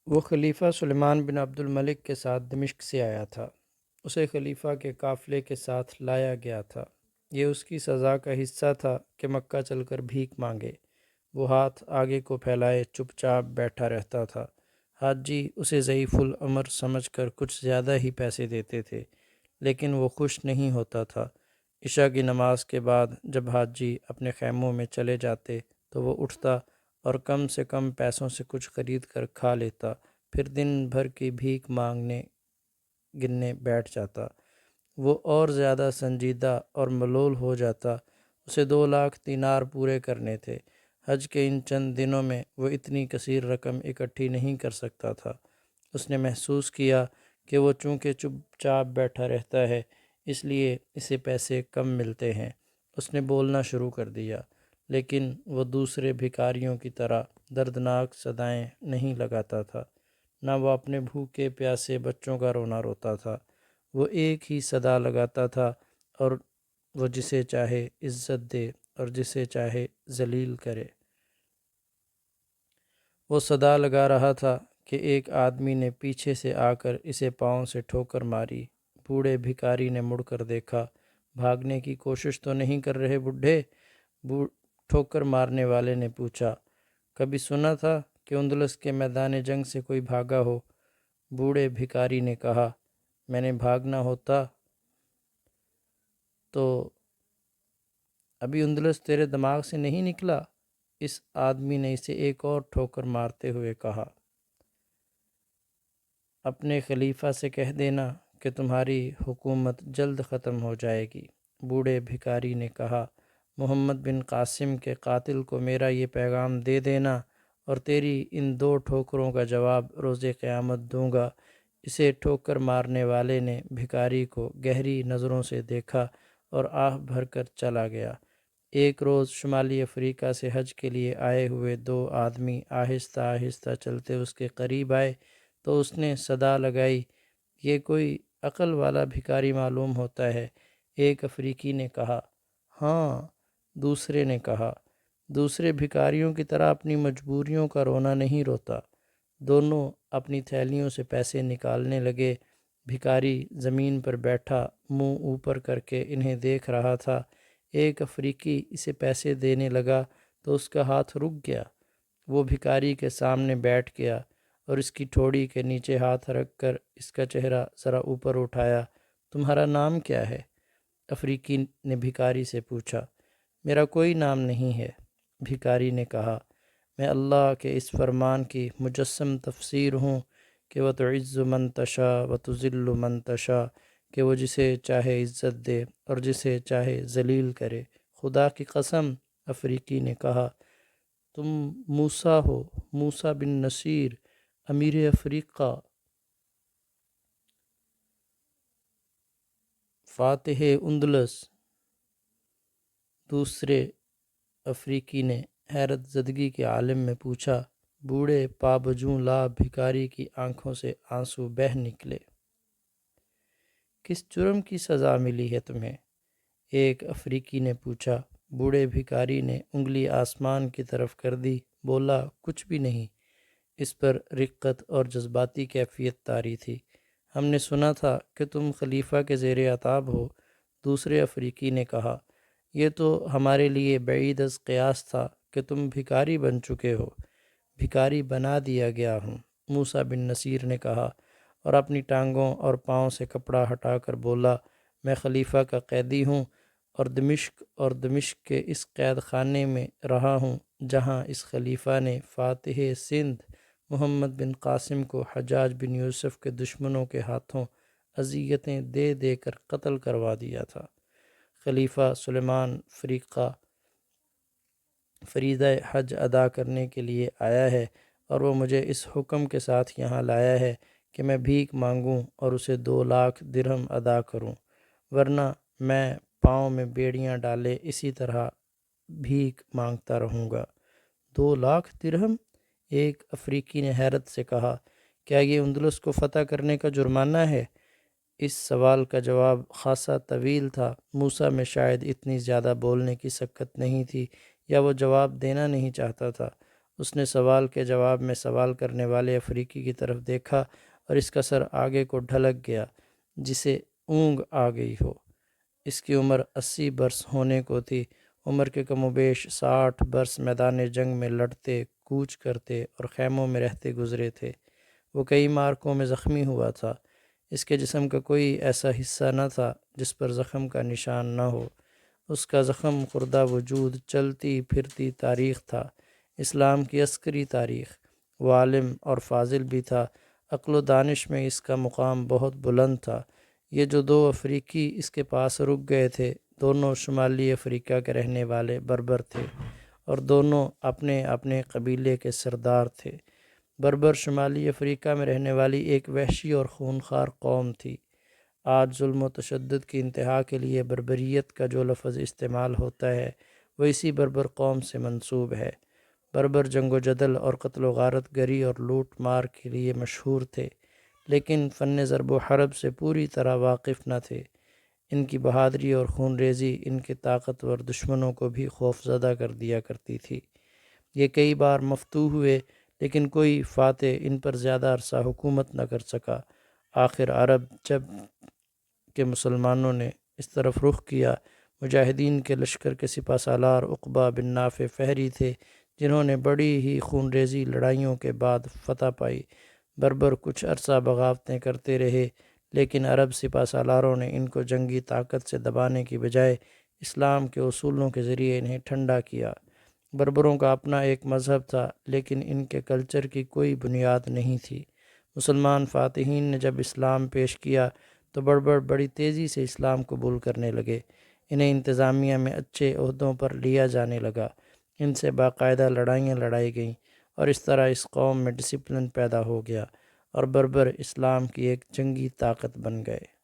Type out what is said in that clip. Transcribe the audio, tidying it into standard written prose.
وہ خلیفہ سلیمان بن عبد الملک کے ساتھ دمشق سے آیا تھا۔ اسے خلیفہ کے قافلے کے ساتھ لایا گیا تھا۔ یہ اس کی سزا کا حصہ تھا کہ مکہ چل کر بھیک مانگے۔ وہ ہاتھ آگے کو پھیلائے چپ چاپ بیٹھا رہتا تھا۔ حاجی اسے ضعیف العمر سمجھ کر کچھ زیادہ ہی پیسے دیتے تھے، لیکن وہ خوش نہیں ہوتا تھا۔ عشاء کی نماز کے بعد جب حاجی اپنے خیموں میں چلے جاتے تو وہ اٹھتا اور کم سے کم پیسوں سے کچھ خرید کر کھا لیتا، پھر دن بھر کی بھیک مانگنے گننے بیٹھ جاتا۔ وہ اور زیادہ سنجیدہ اور ملول ہو جاتا۔ اسے 2 لاکھ دینار پورے کرنے تھے۔ حج کے ان چند دنوں میں وہ اتنی کثیر رقم اکٹھی نہیں کر سکتا تھا۔ اس نے محسوس کیا کہ وہ چونکہ چپ چاپ بیٹھا رہتا ہے، اس لیے اسے پیسے کم ملتے ہیں۔ اس نے بولنا شروع کر دیا، لیکن وہ دوسرے بھکاریوں کی طرح دردناک صدائیں نہیں لگاتا تھا۔ نہ وہ اپنے بھوکے پیاسے بچوں کا رونا روتا تھا۔ وہ ایک ہی صدا لگاتا تھا، اور وہ جسے چاہے عزت دے اور جسے چاہے ذلیل کرے۔ وہ صدا لگا رہا تھا کہ ایک آدمی نے پیچھے سے آ کر اسے پاؤں سے ٹھوکر ماری۔ بوڑھے بھکاری نے مڑ کر دیکھا۔ بھاگنے کی کوشش تو نہیں کر رہے بڈھے؟ ٹھوکر مارنے والے نے پوچھا۔ کبھی سنا تھا کہ اندلس کے میدان جنگ سے کوئی بھاگا ہو؟ بوڑھے بھکاری نے کہا، میں نے بھاگنا ہوتا تو ابھی اندلس تیرے دماغ سے نہیں نکلا؟ اس آدمی نے اسے ایک اور ٹھوکر مارتے ہوئے کہا۔ اپنے خلیفہ سے کہہ دینا کہ تمہاری حکومت جلد ختم ہو جائے گی۔ بوڑھے بھکاری نے کہا، محمد بن قاسم کے قاتل کو میرا یہ پیغام دے دینا، اور تیری ان 2 ٹھوکروں کا جواب روز قیامت دوں گا۔ اسے ٹھوکر مارنے والے نے بھکاری کو گہری نظروں سے دیکھا اور آہ بھر کر چلا گیا۔ ایک روز شمالی افریقہ سے حج کے لیے آئے ہوئے 2 آدمی آہستہ آہستہ چلتے اس کے قریب آئے تو اس نے صدا لگائی، یہ کوئی عقل والا بھکاری معلوم ہوتا ہے۔ ایک افریقی نے کہا۔ ہاں، دوسرے نے کہا، دوسرے بھکاریوں کی طرح اپنی مجبوریوں کا رونا نہیں روتا۔ دونوں اپنی تھیلیوں سے پیسے نکالنے لگے۔ بھکاری زمین پر بیٹھا منہ اوپر کر کے انہیں دیکھ رہا تھا۔ ایک افریقی اسے پیسے دینے لگا تو اس کا ہاتھ رک گیا۔ وہ بھکاری کے سامنے بیٹھ گیا اور اس کی ٹھوڑی کے نیچے ہاتھ رکھ کر اس کا چہرہ ذرا اوپر اٹھایا۔ تمہارا نام کیا ہے؟ افریقی نے بھکاری سے پوچھا۔ میرا کوئی نام نہیں ہے، بھکاری نے کہا، میں اللہ کے اس فرمان کی مجسم تفسیر ہوں کہ وَتُعِزُّ مَن تَشَاءُ وَتُذِلُّ مَن تَشَاءُ، کہ وہ جسے چاہے عزت دے اور جسے چاہے ذلیل کرے۔ خدا کی قسم، افریقی نے کہا، تم موسیٰ ہو، موسیٰ بن نصیر، امیر افریقہ، فاتح اندلس۔ دوسرے افریقی نے حیرت زدگی کے عالم میں پوچھا۔ بوڑھے پابجوں لا بھکاری کی آنکھوں سے آنسو بہہ نکلے۔ کس جرم کی سزا ملی ہے تمہیں؟ ایک افریقی نے پوچھا۔ بوڑھے بھکاری نے انگلی آسمان کی طرف کر دی، بولا، کچھ بھی نہیں۔ اس پر رقت اور جذباتی کیفیت طاری تھی۔ ہم نے سنا تھا کہ تم خلیفہ کے زیر عتاب ہو، دوسرے افریقی نے کہا۔ یہ تو ہمارے لیے بعید از قیاس تھا کہ تم بھکاری بن چکے ہو۔ بھکاری بنا دیا گیا ہوں، موسیٰ بن نصیر نے کہا، اور اپنی ٹانگوں اور پاؤں سے کپڑا ہٹا کر بولا، میں خلیفہ کا قیدی ہوں اور دمشق کے اس قید خانے میں رہا ہوں جہاں اس خلیفہ نے فاتح سندھ محمد بن قاسم کو حجاج بن یوسف کے دشمنوں کے ہاتھوں اذیتیں دے دے کر قتل کروا دیا تھا۔ خلیفہ سلیمان فریضہ حج ادا کرنے کے لیے آیا ہے، اور وہ مجھے اس حکم کے ساتھ یہاں لایا ہے کہ میں بھیک مانگوں اور اسے 2 لاکھ درہم ادا کروں، ورنہ میں پاؤں میں بیڑیاں ڈالے اسی طرح بھیک مانگتا رہوں گا۔ 2 لاکھ درہم؟ ایک افریقی نے حیرت سے کہا، کیا یہ اندلس کو فتح کرنے کا جرمانہ ہے؟ اس سوال کا جواب خاصا طویل تھا۔ موسیٰ میں شاید اتنی زیادہ بولنے کی سکت نہیں تھی، یا وہ جواب دینا نہیں چاہتا تھا۔ اس نے سوال کے جواب میں سوال کرنے والے افریقی کی طرف دیکھا اور اس کا سر آگے کو ڈھلک گیا جسے اونگ آ گئی ہو۔ اس کی عمر 80 برس ہونے کو تھی۔ عمر کے کم و بیش 60 برس میدان جنگ میں لڑتے، کوچ کرتے اور خیموں میں رہتے گزرے تھے۔ وہ کئی مارکوں میں زخمی ہوا تھا۔ اس کے جسم کا کوئی ایسا حصہ نہ تھا جس پر زخم کا نشان نہ ہو۔ اس کا زخم خوردہ وجود چلتی پھرتی تاریخ تھا، اسلام کی عسکری تاریخ۔ وہ عالم اور فاضل بھی تھا، عقل و دانش میں اس کا مقام بہت بلند تھا۔ یہ جو دو افریقی اس کے پاس رک گئے تھے، دونوں شمالی افریقہ کے رہنے والے بربر تھے اور دونوں اپنے اپنے قبیلے کے سردار تھے۔ بربر شمالی افریقہ میں رہنے والی ایک وحشی اور خونخوار قوم تھی۔ آج ظلم و تشدد کی انتہا کے لیے بربریت کا جو لفظ استعمال ہوتا ہے وہ اسی بربر قوم سے منسوب ہے۔ بربر جنگ و جدل اور قتل و غارت گری اور لوٹ مار کے لیے مشہور تھے، لیکن فن ضرب و حرب سے پوری طرح واقف نہ تھے۔ ان کی بہادری اور خون ریزی ان کے طاقتور دشمنوں کو بھی خوف زدہ کر دیا کرتی تھی۔ یہ کئی بار مفتوح ہوئے لیکن کوئی فاتح ان پر زیادہ عرصہ حکومت نہ کر سکا۔ آخر عرب جب کہ مسلمانوں نے اس طرف رخ کیا، مجاہدین کے لشکر کے سپہ سالار عقبہ بن نافع فہری تھے جنہوں نے بڑی ہی خون ریزی لڑائیوں کے بعد فتح پائی۔ بربر کچھ عرصہ بغاوتیں کرتے رہے لیکن عرب سپہ سالاروں نے ان کو جنگی طاقت سے دبانے کی بجائے اسلام کے اصولوں کے ذریعے انہیں ٹھنڈا کیا۔ بربروں کا اپنا ایک مذہب تھا لیکن ان کے کلچر کی کوئی بنیاد نہیں تھی۔ مسلمان فاتحین نے جب اسلام پیش کیا تو بربر بڑی تیزی سے اسلام قبول کرنے لگے۔ انہیں انتظامیہ میں اچھے عہدوں پر لیا جانے لگا، ان سے باقاعدہ لڑائیاں لڑائی گئیں اور اس طرح اس قوم میں ڈسپلن پیدا ہو گیا اور بربر اسلام کی ایک جنگی طاقت بن گئے۔